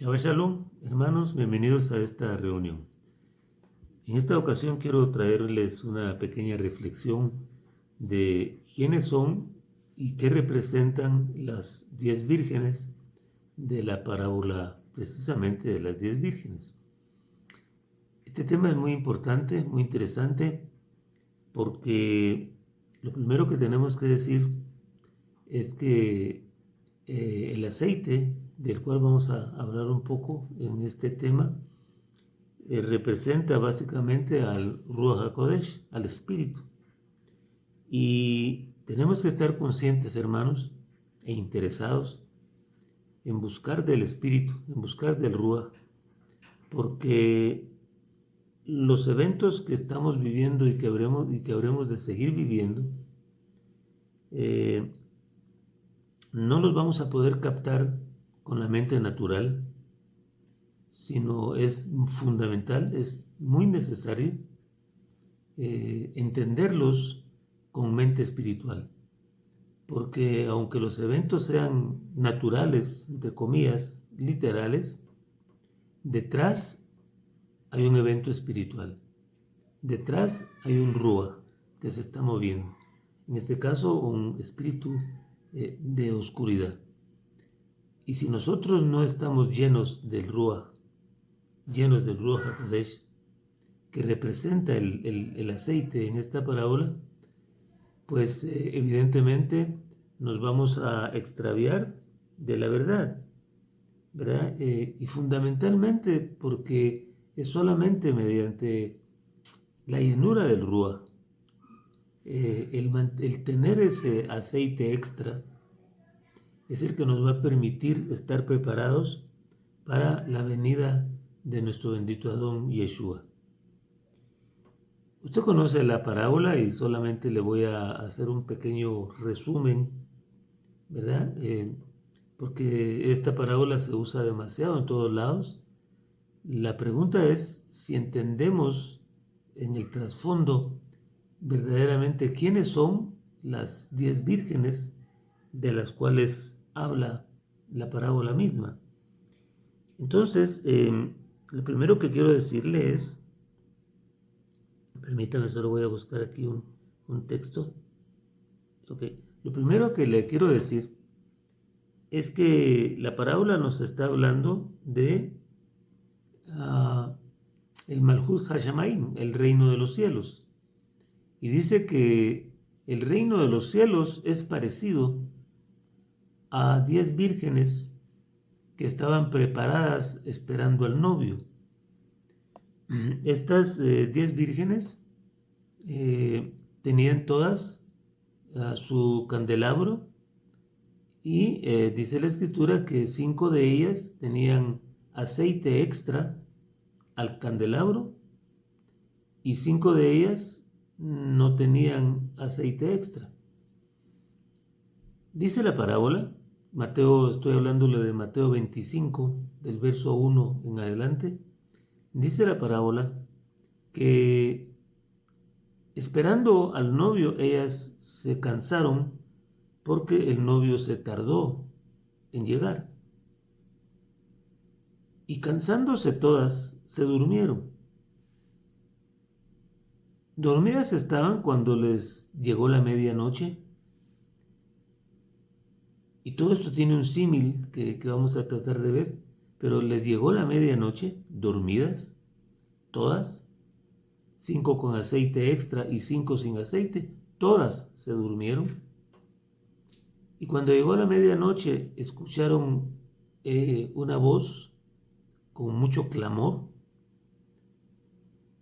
Shabbat Shalom, hermanos, bienvenidos a esta reunión. En esta ocasión quiero traerles una pequeña reflexión de quiénes son y qué representan las 10 vírgenes de la parábola precisamente de las 10 vírgenes. Este tema es muy importante, muy interesante, porque lo primero que tenemos que decir es que el aceite del cual vamos a hablar un poco en este tema representa básicamente al Ruach HaKodesh, al Espíritu. Y tenemos que estar conscientes, hermanos, e interesados en buscar del Espíritu, en buscar del Ruach, porque los eventos que estamos viviendo y que habremos de seguir viviendo, no los vamos a poder captar con la mente natural, sino es fundamental, es muy necesario entenderlos con mente espiritual. Porque aunque los eventos sean naturales, entre comillas, literales, detrás hay un evento espiritual. Detrás hay un Ruach que se está moviendo. En este caso, un espíritu de oscuridad. Y si nosotros no estamos llenos del Ruach HaKodesh, que representa el aceite en esta parábola, pues evidentemente nos vamos a extraviar de la verdad, ¿verdad? Y fundamentalmente porque es solamente mediante la llenura del Ruach, el tener ese aceite extra, es el que nos va a permitir estar preparados para la venida de nuestro bendito Adón Yeshua. Usted conoce la parábola y solamente le voy a hacer un pequeño resumen, ¿verdad? Porque esta parábola se usa demasiado en todos lados. La pregunta es si entendemos en el trasfondo verdaderamente quiénes son las 10 vírgenes de las cuales habla la parábola misma. Entonces, lo primero que quiero decirle es, permítame, solo voy a buscar aquí un texto. Okay. Lo primero que le quiero decir es que la parábola nos está hablando de el Malhut Hashamayim, el reino de los cielos. Y dice que el reino de los cielos es parecido a 10 vírgenes que estaban preparadas esperando al novio. Estas 10 vírgenes tenían todas su candelabro y dice la escritura que 5 de ellas tenían aceite extra al candelabro y 5 de ellas no tenían aceite extra. Dice la parábola, estoy hablándole de Mateo 25, del verso 1 en adelante, dice la parábola que esperando al novio ellas se cansaron porque el novio se tardó en llegar. Y cansándose todas, se durmieron. Dormidas estaban cuando les llegó la medianoche. Y todo esto tiene un símil que vamos a tratar de ver. Pero les llegó la medianoche, dormidas, todas, 5 con aceite extra y 5 sin aceite, todas se durmieron. Y cuando llegó la medianoche, escucharon una voz con mucho clamor,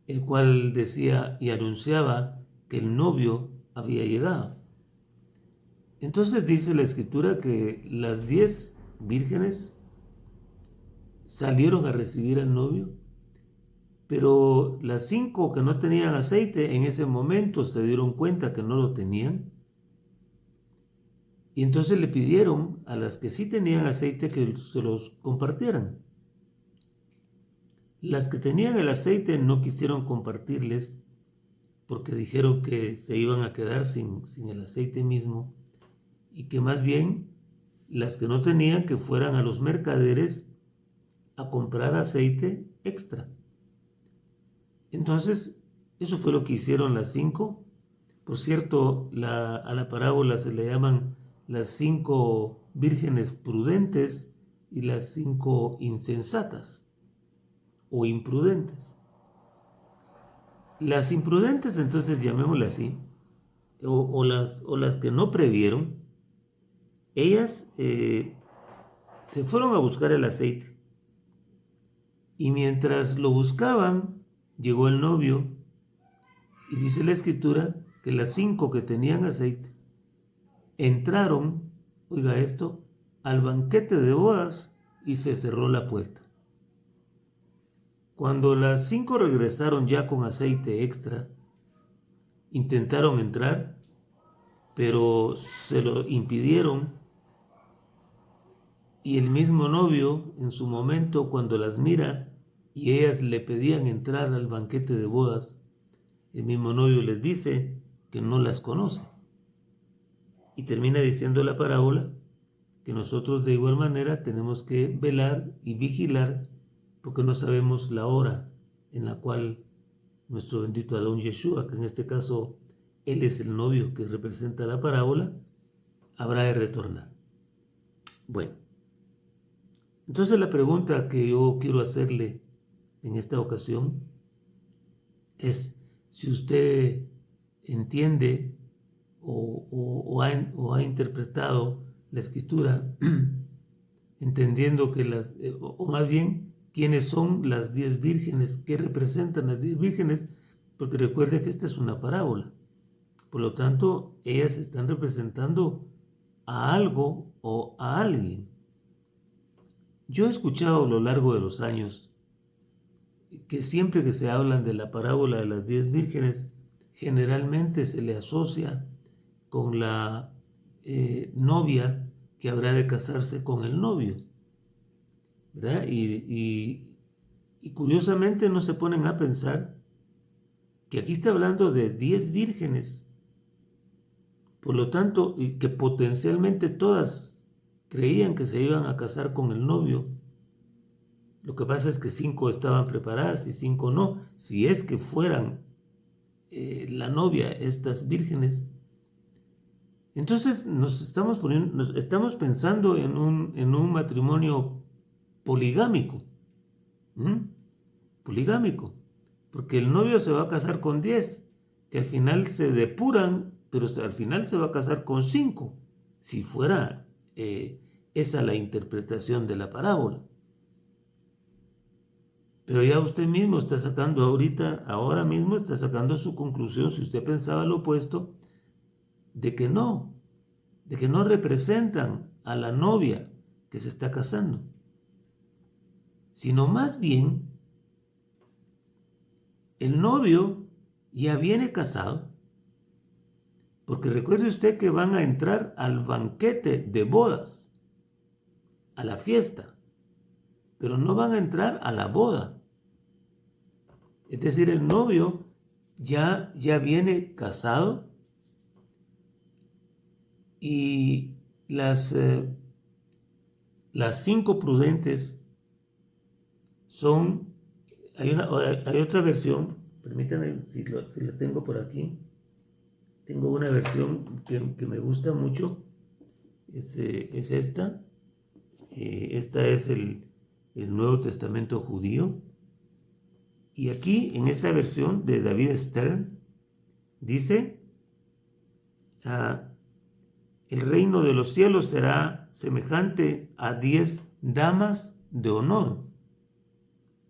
el cual decía y anunciaba que el novio había llegado. Entonces dice la escritura que las 10 vírgenes salieron a recibir al novio, pero las 5 que no tenían aceite en ese momento se dieron cuenta que no lo tenían. Y entonces le pidieron a las que sí tenían aceite que se los compartieran. Las que tenían el aceite no quisieron compartirles porque dijeron que se iban a quedar sin el aceite mismo y que más bien las que no tenían que fueran a los mercaderes a comprar aceite extra. Entonces, eso fue lo que hicieron las 5. Por cierto, a la parábola se le llaman las 5 vírgenes prudentes y las 5 insensatas o imprudentes. Las imprudentes, entonces llamémoslas así, o las que no previeron, ellas se fueron a buscar el aceite. Y mientras lo buscaban, llegó el novio y dice la escritura que las 5 que tenían aceite entraron, oiga esto, al banquete de bodas y se cerró la puerta. Cuando las 5 regresaron ya con aceite extra, intentaron entrar, pero se lo impidieron. Y el mismo novio, en su momento, cuando las mira y ellas le pedían entrar al banquete de bodas, el mismo novio les dice que no las conoce. Y termina diciendo la parábola que nosotros de igual manera tenemos que velar y vigilar porque no sabemos la hora en la cual nuestro bendito Adón Yeshua, que en este caso él es el novio que representa la parábola, habrá de retornar. Bueno, entonces la pregunta que yo quiero hacerle en esta ocasión es si usted entiende o ha interpretado la escritura entendiendo que o más bien quiénes son las 10 vírgenes, qué representan las 10 vírgenes, porque recuerde que esta es una parábola. Por lo tanto, ellas están representando a algo o a alguien. Yo he escuchado a lo largo de los años que siempre que se hablan de la parábola de las 10 vírgenes, generalmente se le asocia con la novia que habrá de casarse con el novio, ¿verdad? Y curiosamente no se ponen a pensar que aquí está hablando de 10 vírgenes, por lo tanto, y que potencialmente todas creían que se iban a casar con el novio. Lo que pasa es que 5 estaban preparadas y 5 no. Si es que fueran la novia estas vírgenes, entonces nos estamos pensando en un matrimonio poligámico. Poligámico. Porque el novio se va a casar con 10, que al final se depuran, pero al final se va a casar con 5, si fuera esa la interpretación de la parábola. Pero ya usted mismo está sacando ahora mismo está sacando su conclusión, si usted pensaba lo opuesto, de que no representan a la novia que se está casando, sino más bien el novio ya viene casado, porque recuerde usted que van a entrar al banquete de bodas, a la fiesta, pero no van a entrar a la boda. Es decir, el novio ya viene casado y las 5 prudentes son, hay otra versión, permítanme si la tengo por aquí, tengo una versión que me gusta mucho, es esta. Esta es el Nuevo Testamento judío. Y aquí, en esta versión de David Stern, dice, el reino de los cielos será semejante a 10 damas de honor.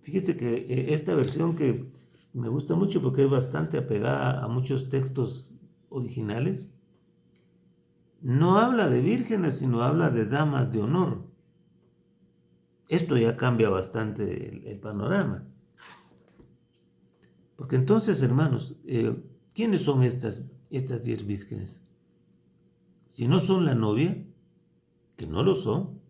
Fíjese que esta versión que me gusta mucho porque es bastante apegada a muchos textos originales, no habla de vírgenes, sino habla de damas de honor. Esto ya cambia bastante el panorama. Porque entonces, hermanos, ¿quiénes son estas 10 vírgenes? Si no son la novia, que no lo son,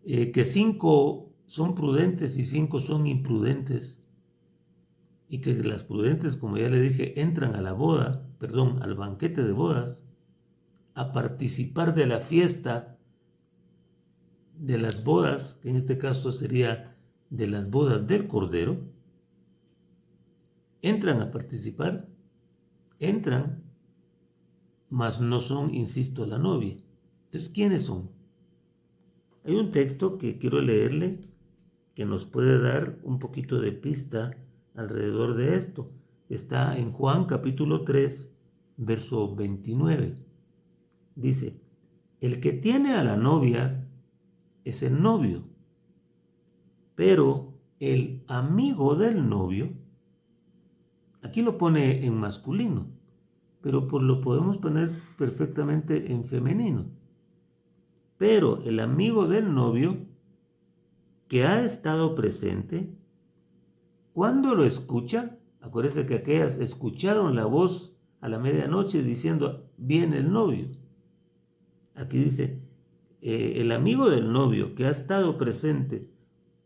que 5 son prudentes y 5 son imprudentes, y que las prudentes, como ya le dije, entran a al banquete de bodas, a participar de la fiesta de las bodas, que en este caso sería de las bodas del Cordero, entran a participar, entran, mas no son, insisto, la novia. Entonces, ¿quiénes son? Hay un texto que quiero leerle que nos puede dar un poquito de pista alrededor de esto. Está en Juan capítulo 3, verso 29. Dice, el que tiene a la novia es el novio, pero el amigo del novio, aquí lo pone en masculino, pero lo podemos poner perfectamente en femenino. Pero el amigo del novio que ha estado presente, cuando lo escucha, acuérdense que aquellas escucharon la voz a la medianoche diciendo, viene el novio. Aquí dice, el amigo del novio que ha estado presente,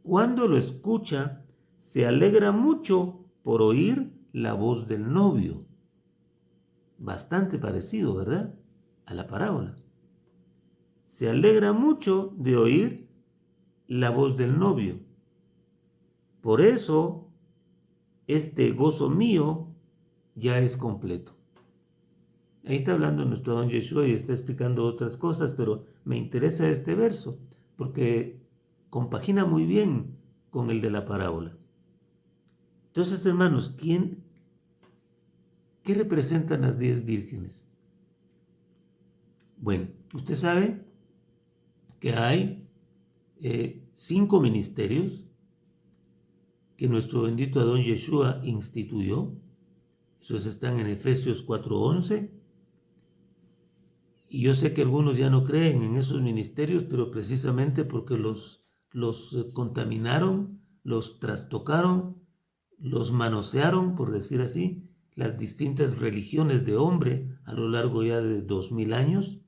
cuando lo escucha, se alegra mucho por oír la voz del novio. Bastante parecido, ¿verdad?, a la parábola. Se alegra mucho de oír la voz del novio. Por eso, este gozo mío ya es completo. Ahí está hablando nuestro don Yeshua y está explicando otras cosas, pero me interesa este verso porque compagina muy bien con el de la parábola. Entonces, hermanos, ¿qué representan las 10 vírgenes? Bueno, usted sabe que hay 5 ministerios que nuestro bendito Adón Yeshua instituyó. Esos están en Efesios 4:11. Y yo sé que algunos ya no creen en esos ministerios, pero precisamente porque los contaminaron, los trastocaron, los manosearon, por decir así, las distintas religiones de hombre a lo largo ya de 2000 años.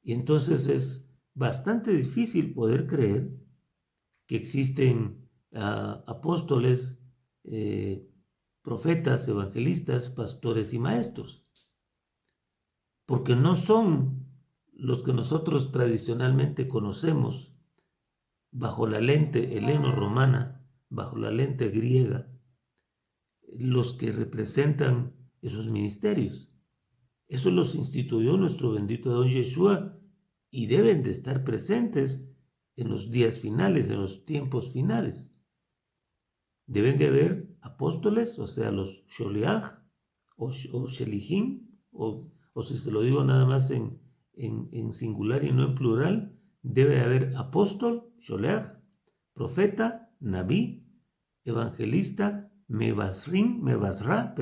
Y entonces es bastante difícil poder creer que existen apóstoles, profetas, evangelistas, pastores y maestros, porque no son los que nosotros tradicionalmente conocemos bajo la lente heleno-romana, bajo la lente griega, los que representan esos ministerios. Eso los instituyó nuestro bendito Don Yeshua y deben de estar presentes en los días finales, en los tiempos finales. Deben de haber apóstoles, o sea, los Sholiach o Shelihim, o si se lo digo nada más en singular y no en plural, debe haber apóstol, Sholiach, profeta, Nabí, evangelista, Mebasra,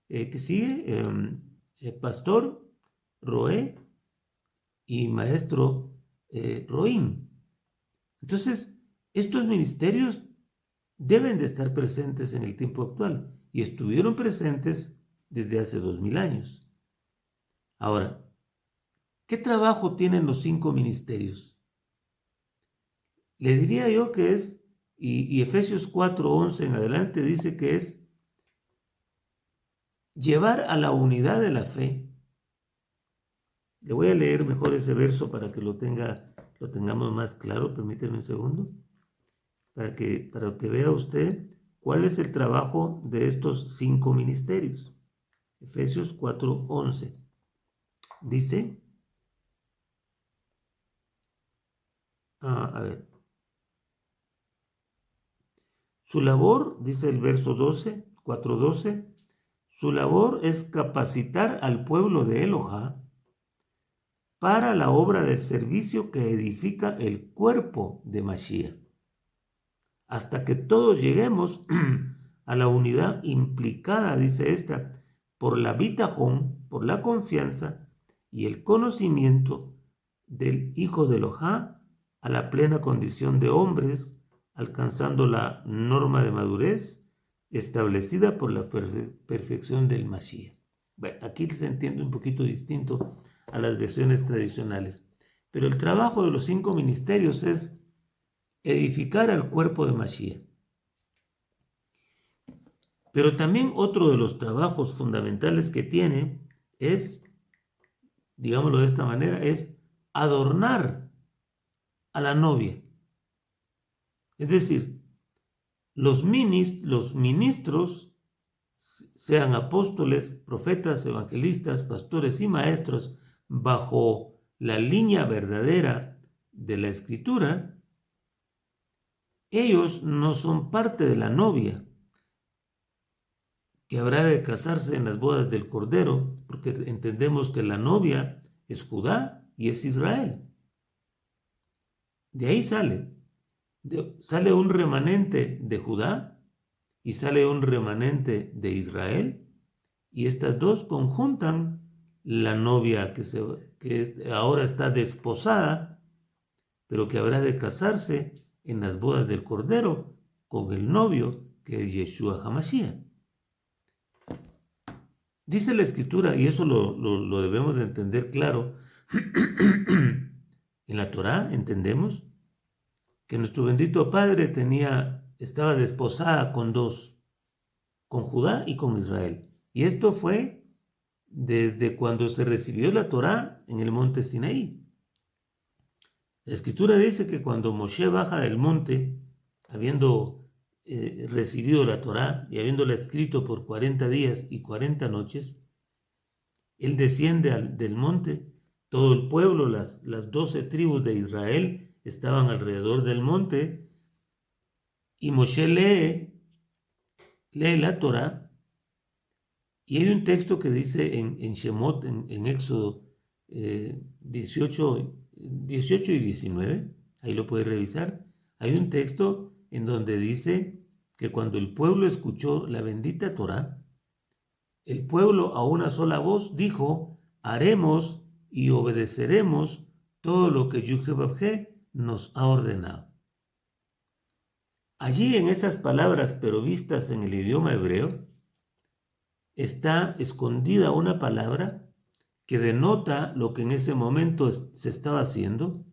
que sigue, pastor, Roé y maestro, Roim. Entonces, estos ministerios deben de estar presentes en el tiempo actual y estuvieron presentes desde hace 2000 años. Ahora, ¿qué trabajo tienen los 5 ministerios? Le diría yo que es, y Efesios 4:11 en adelante dice que es llevar a la unidad de la fe. Le voy a leer mejor ese verso para que lo tengamos más claro. Permíteme un segundo. Para que vea usted cuál es el trabajo de estos 5 ministerios. Efesios 4:11. Dice, a ver, su labor, dice el verso 12, 4:12, su labor es capacitar al pueblo de Elohá para la obra del servicio que edifica el cuerpo de Mashiach, hasta que todos lleguemos a la unidad implicada, dice esta, por la bitajón, por la confianza y el conocimiento del Hijo de Elohá a la plena condición de hombres, alcanzando la norma de madurez establecida por la perfección del Mashiach. Bueno, aquí se entiende un poquito distinto a las versiones tradicionales, pero el trabajo de los 5 ministerios es edificar al cuerpo de Mashiach. Pero también otro de los trabajos fundamentales que tiene es, digámoslo de esta manera, es adornar a la novia. Es decir, los ministros, sean apóstoles, profetas, evangelistas, pastores y maestros, bajo la línea verdadera de la Escritura, ellos no son parte de la novia, que habrá de casarse en las bodas del Cordero, porque entendemos que la novia es Judá y es Israel. De ahí sale un remanente de Judá y sale un remanente de Israel, y estas dos conjuntan la novia que ahora está desposada, pero que habrá de casarse en las bodas del Cordero con el novio, que es Yeshua HaMashiach. Dice la Escritura, y eso lo debemos de entender claro, en la Torá entendemos que nuestro bendito Padre estaba desposada con dos, con Judá y con Israel. Y esto fue desde cuando se recibió la Torá en el monte Sinaí. La Escritura dice que cuando Moshe baja del monte, habiendo recibido la Torá y habiéndola escrito por 40 días y 40 noches, él desciende del monte. Todo el pueblo, las 12 tribus de Israel, estaban alrededor del monte, y Moshe lee la Torá, y hay un texto que dice en Shemot, en Éxodo 18 y 19, ahí lo puedes revisar. Hay un texto en donde dice que cuando el pueblo escuchó la bendita Torá, el pueblo a una sola voz dijo: haremos y obedeceremos todo lo que Yuhebabje nos ha ordenado. Allí, en esas palabras, pero vistas en el idioma hebreo, está escondida una palabra que denota lo que en ese momento se estaba haciendo,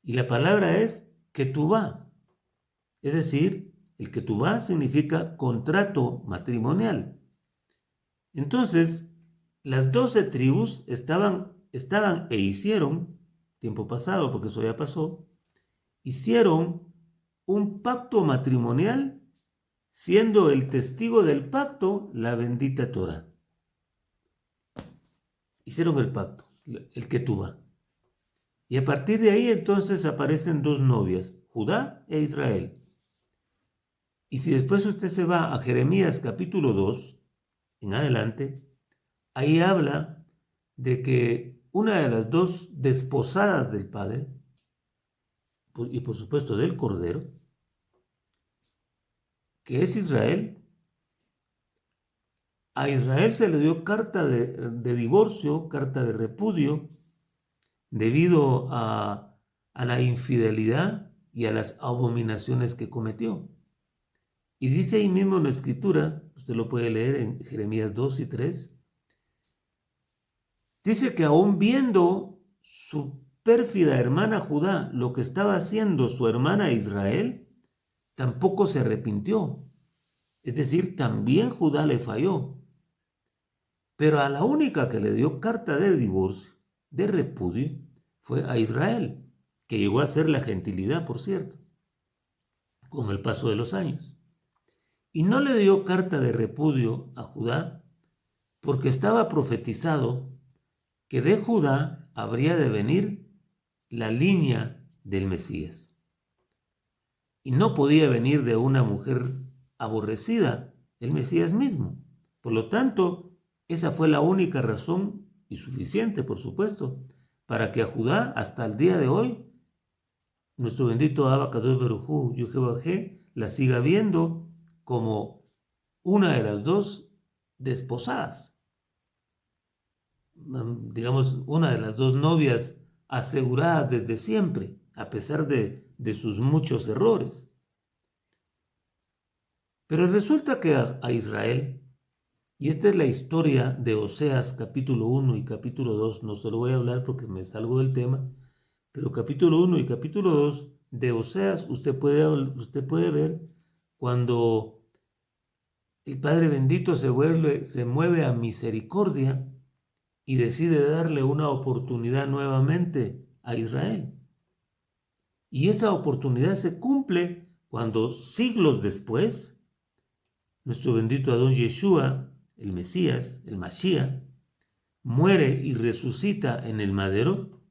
y la palabra es ketubá. Es decir, el ketubá significa contrato matrimonial. Entonces, las 12 tribus estaban e hicieron, tiempo pasado, porque eso ya pasó, hicieron un pacto matrimonial, siendo el testigo del pacto la bendita Torá. Hicieron el pacto, el ketubá. Y a partir de ahí entonces aparecen dos novias, Judá e Israel. Y si después usted se va a Jeremías capítulo 2, en adelante, ahí habla de que una de las dos desposadas del Padre, y por supuesto del Cordero, que es Israel, a Israel se le dio carta de divorcio, carta de repudio, debido a la infidelidad y a las abominaciones que cometió. Y dice ahí mismo en la Escritura, usted lo puede leer en Jeremías 2 y 3, dice que aún viendo su pérfida hermana Judá lo que estaba haciendo su hermana Israel, tampoco se arrepintió. Es decir, también Judá le falló. Pero a la única que le dio carta de divorcio, de repudio, fue a Israel, que llegó a ser la gentilidad, por cierto, con el paso de los años. Y no le dio carta de repudio a Judá porque estaba profetizado que de Judá habría de venir la línea del Mesías. Y no podía venir de una mujer aborrecida, el Mesías mismo. Por lo tanto, esa fue la única razón, y suficiente, por supuesto, para que a Judá, hasta el día de hoy, nuestro bendito Abba Kadosh Baruj Hu, Yuhebabje, la siga viendo como una de las dos desposadas. Digamos, una de las dos novias aseguradas desde siempre, a pesar de sus muchos errores. Pero resulta que a Israel, y esta es la historia de Oseas capítulo 1 y capítulo 2, no se lo voy a hablar porque me salgo del tema, pero capítulo 1 y capítulo 2 de Oseas usted puede ver cuando el Padre bendito se mueve a misericordia y decide darle una oportunidad nuevamente a Israel. Y esa oportunidad se cumple cuando siglos después, nuestro bendito Adón Yeshua, el Mesías, el Mashiach, muere y resucita en el madero.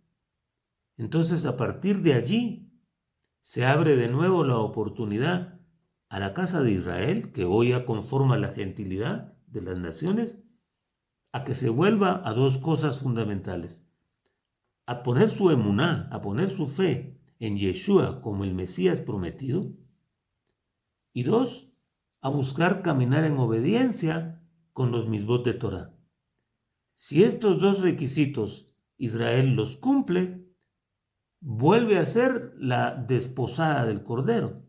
Entonces, a partir de allí, se abre de nuevo la oportunidad a la casa de Israel, que hoy ya conforma la gentilidad de las naciones, a que se vuelva a dos cosas fundamentales: a poner su emuná, a poner su fe en Yeshua como el Mesías prometido, y dos, a buscar caminar en obediencia con los misbot de Torah. Si estos dos requisitos Israel los cumple, vuelve a ser la desposada del Cordero.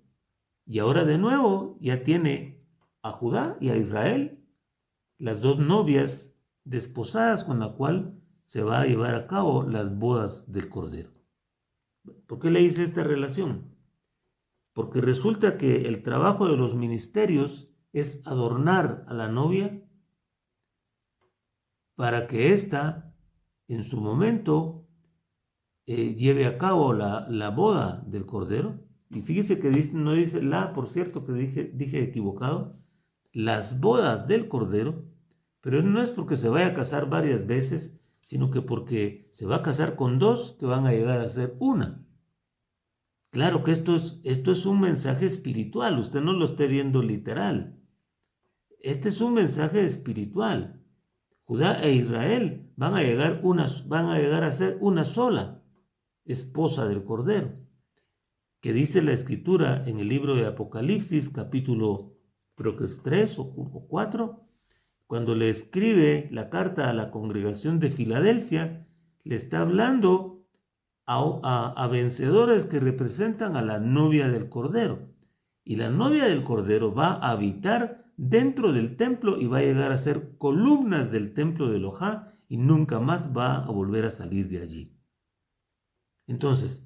Y ahora de nuevo ya tiene a Judá y a Israel, las dos novias desposadas con la cual se va a llevar a cabo las bodas del Cordero. ¿Por qué le hice esta relación? Porque resulta que el trabajo de los ministerios es adornar a la novia para que ésta, en su momento, lleve a cabo la boda del Cordero. Y fíjese que dice, no dice por cierto, que dije equivocado, las bodas del Cordero, pero no es porque se vaya a casar varias veces, sino que porque se va a casar con dos que van a llegar a ser una. Claro que esto es un mensaje espiritual, usted no lo esté viendo literal. Este es un mensaje espiritual. Judá e Israel van a llegar a ser una sola esposa del Cordero, que dice la Escritura en el libro de Apocalipsis, capítulo, creo que es 3 o 4, cuando le escribe la carta a la congregación de Filadelfia, le está hablando a vencedores que representan a la novia del Cordero. Y la novia del Cordero va a habitar dentro del templo y va a llegar a ser columnas del templo de Elohá y nunca más va a volver a salir de allí. Entonces,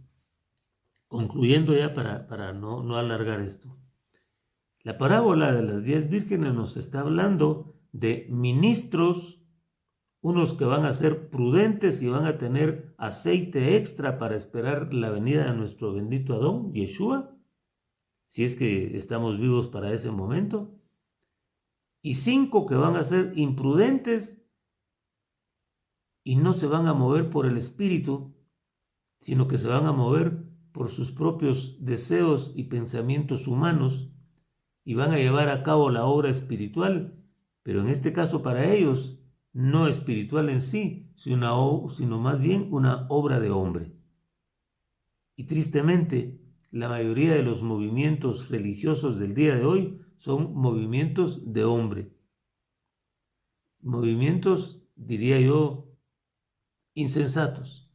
concluyendo ya para no alargar esto, la parábola de las 10 vírgenes nos está hablando de ministros, unos que van a ser prudentes y van a tener aceite extra para esperar la venida de nuestro bendito Adón, Yeshua, si es que estamos vivos para ese momento, y 5 que van a ser imprudentes y no se van a mover por el espíritu, sino que se van a mover por sus propios deseos y pensamientos humanos y van a llevar a cabo la obra espiritual, pero en este caso para ellos no espiritual en sí, sino más bien una obra de hombre. Y tristemente, la mayoría de los movimientos religiosos del día de hoy son movimientos de hombre. Movimientos, diría yo, insensatos.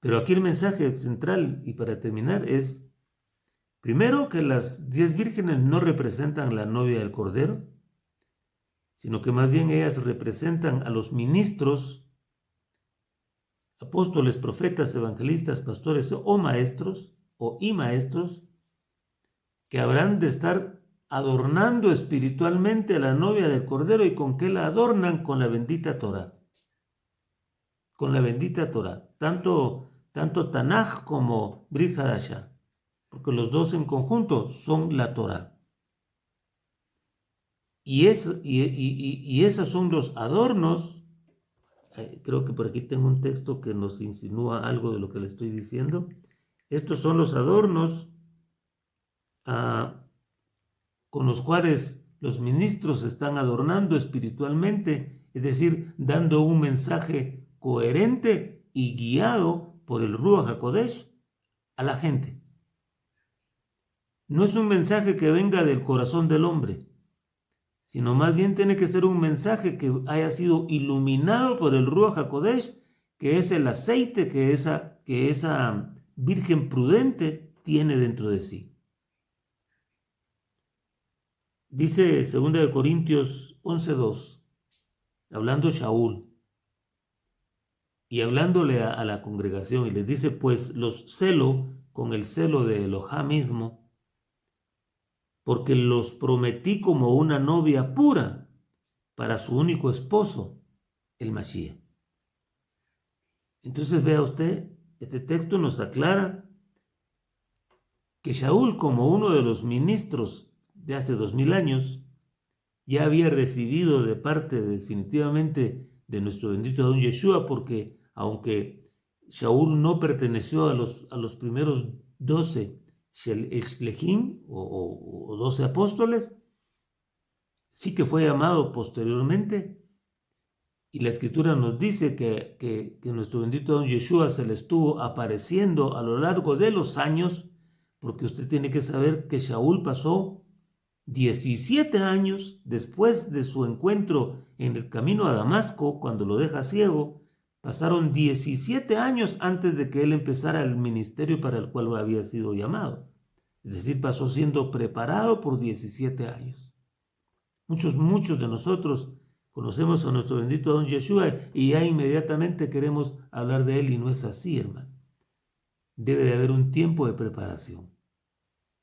Pero aquí el mensaje central, y para terminar, es, primero, que las 10 vírgenes no representan la novia del Cordero, sino que más bien ellas representan a los ministros, apóstoles, profetas, evangelistas, pastores y maestros, que habrán de estar adornando espiritualmente a la novia del Cordero. ¿Y con qué la adornan? Con la bendita Torah. Con la bendita Torah. Tanto Tanaj como Brit Hadashah, porque los dos en conjunto son la Torah. Y esos son los adornos. Creo que por aquí tengo un texto que nos insinúa algo de lo que le estoy diciendo. Estos son los adornos con los cuales los ministros están adornando espiritualmente, es decir, dando un mensaje coherente y guiado por el Ruach HaKodesh a la gente. No es un mensaje que venga del corazón del hombre, sino más bien tiene que ser un mensaje que haya sido iluminado por el Ruach HaKodesh, que es el aceite que esa virgen prudente tiene dentro de sí. Dice 2 Corintios 11:2, hablando Shaul y hablándole a la congregación, y les dice, pues los celo con el celo de Elohá mismo, porque los prometí como una novia pura para su único esposo, el Mashiach. Entonces vea usted, Este texto nos aclara que Shaul, como uno de los ministros de hace 2000 años, ya había recibido de parte definitivamente de nuestro bendito Don Yeshua, porque aunque Shaul no perteneció a los primeros 12 Shlechim o 12 apóstoles, sí que fue llamado posteriormente. Y la escritura nos dice que nuestro bendito Don Yeshua se le estuvo apareciendo a lo largo de los años, porque usted tiene que saber que Shaul pasó 17 años después de su encuentro en el camino a Damasco, cuando lo deja ciego. Pasaron 17 años antes de que él empezara el ministerio para el cual había sido llamado. Es decir, pasó siendo preparado por 17 años. Muchos de nosotros conocemos a nuestro bendito Don Yeshua y ya inmediatamente queremos hablar de él, y no es así, hermano. Debe de haber un tiempo de preparación.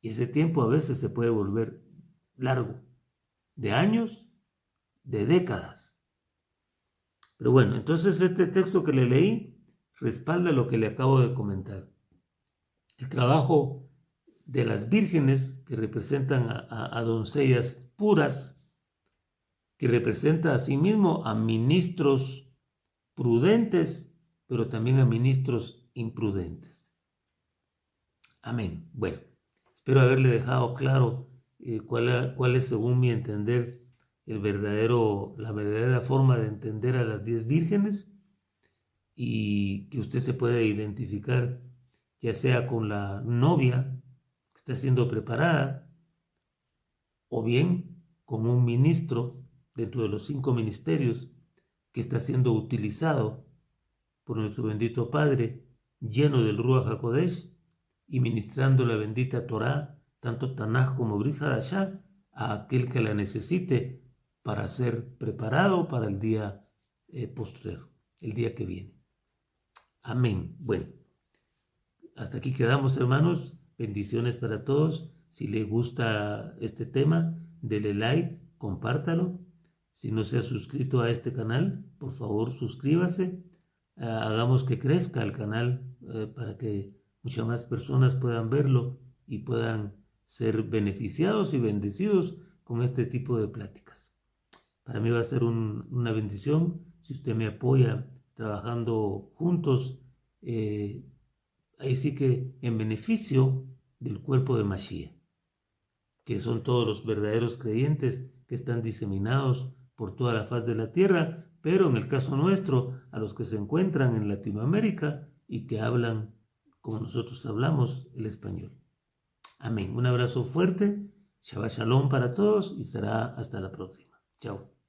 Y ese tiempo a veces se puede volver largo, de años, de décadas. Pero bueno, entonces este texto que le leí respalda lo que le acabo de comentar. El trabajo de las vírgenes, que representan a doncellas puras, que representa asimismo a ministros prudentes, pero también a ministros imprudentes. Amén. Bueno, espero haberle dejado claro cuál es, según mi entender, la verdadera forma de entender a las 10 vírgenes, y que usted se pueda identificar ya sea con la novia que está siendo preparada, o bien con un ministro dentro de los 5 ministerios que está siendo utilizado por nuestro bendito Padre, lleno del Ruach HaKodesh, y ministrando la bendita Torá, tanto Tanaj como Brit Hadashah, a aquel que la necesite para ser preparado para el día postrero, el día que viene. Amén. Bueno, hasta aquí quedamos, hermanos. Bendiciones para todos. Si le gusta este tema, dele like, compártalo. Si no se ha suscrito a este canal, por favor suscríbase. Hagamos que crezca el canal para que muchas más personas puedan verlo y puedan ser beneficiados y bendecidos con este tipo de pláticas. Para mí va a ser una bendición si usted me apoya trabajando juntos, ahí sí que en beneficio del cuerpo de Mashiach, que son todos los verdaderos creyentes que están diseminados por toda la faz de la tierra, pero en el caso nuestro, a los que se encuentran en Latinoamérica y que hablan como nosotros hablamos el español. Amén. Un abrazo fuerte, Shabbat Shalom para todos, y será hasta la próxima. Chao.